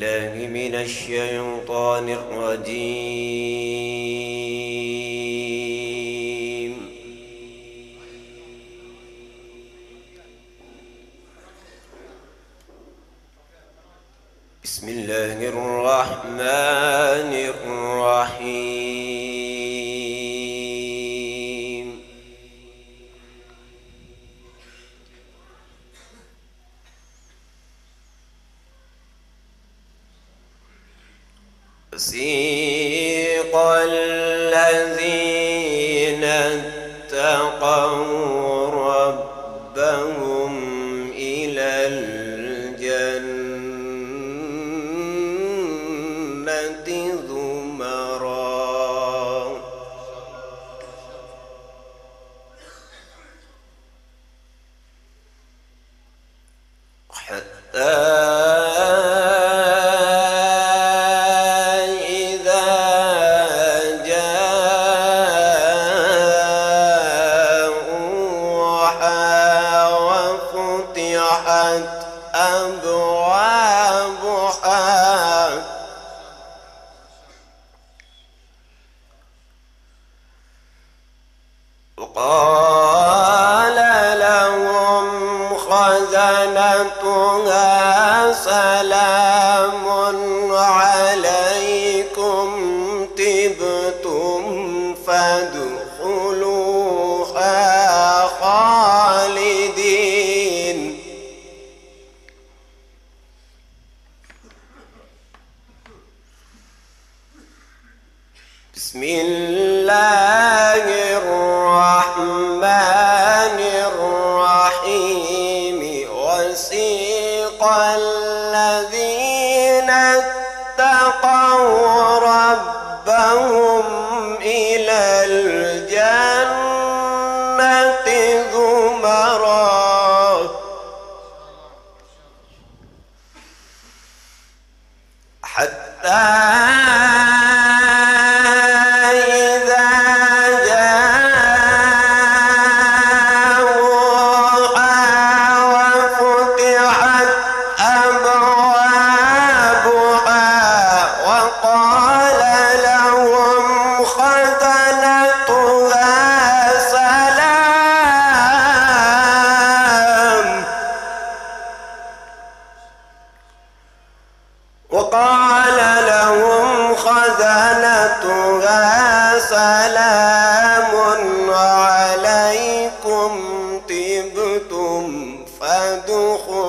بالله من الشيطان الرجيم. بسم الله الرحمن الرحيم. وسيق الذين اتقوا ربهم إلى الجنة زمرا حتى أبوابها وقال لهم خزنتها سلام عليكم طبتم فادخلوها خالدين. بسم الله الرحمن الرحيم. وسيق الذين اتقوا ربهم إلى الجنة زمرا حتى وقال لهم خزنتها سلام عليكم طبتم فادخلوها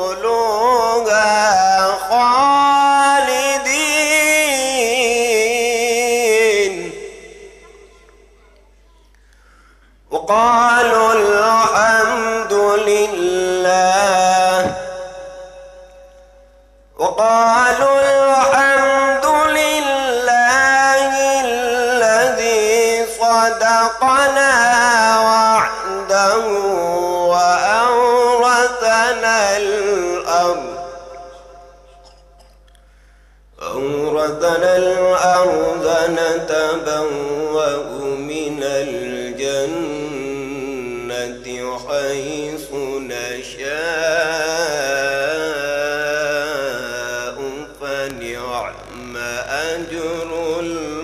خالدين. وقالوا الحمد لله الذي صدقنا وعده وأورثنا الأرض نتبوأ من الجنة حيث نشاء فنعم أجر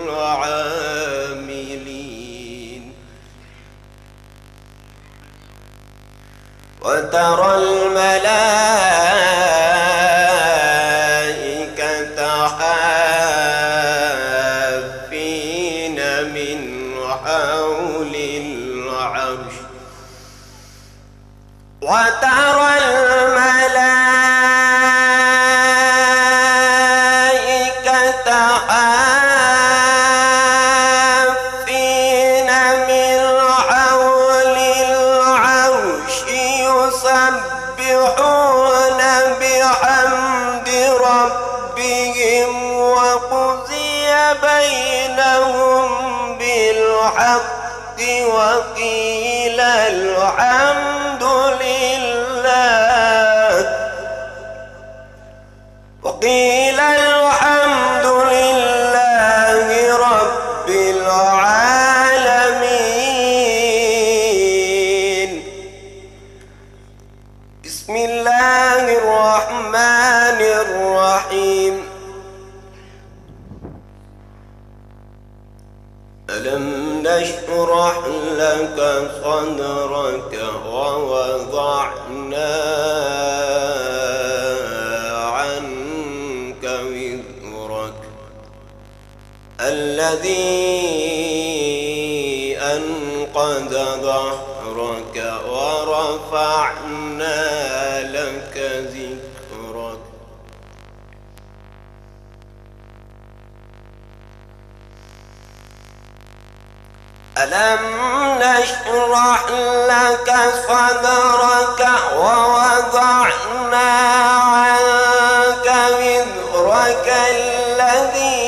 العاملين. وترى الملائكة حافين من حول العرش وترى الملائكة حافين من حول العرش يسبحون بحمد ربهم وقضي بينهم بالحق وقيل الحمد لله رب العالمين. بسم الله الرحمن الرحيم. نشرح لك صدرك ووضعنا عنك وزرك الذي أنقض ظهرك ورفعنا لك ذكرك. ألم نشرح لك صدرك ووضعنا عنك وزرك الذي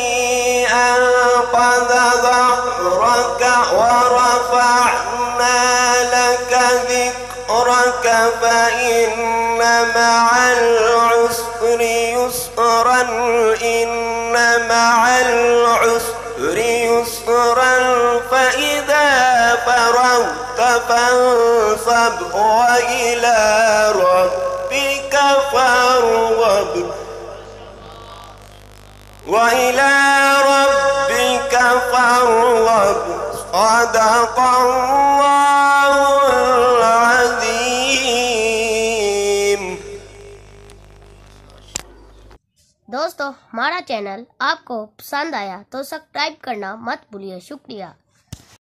أنقض ظهرك ورفعنا لك ذكرك فإن مع العسر يسرا إن مع العسر يسرا فإذا فرغت فانصب وإلى ربك فارغب صدق الله العظيम. दोस्तों, हमारा चैनल आपको पसंद आया तो सब्सक्राइब करना मत भूलिए। शुक्रिया।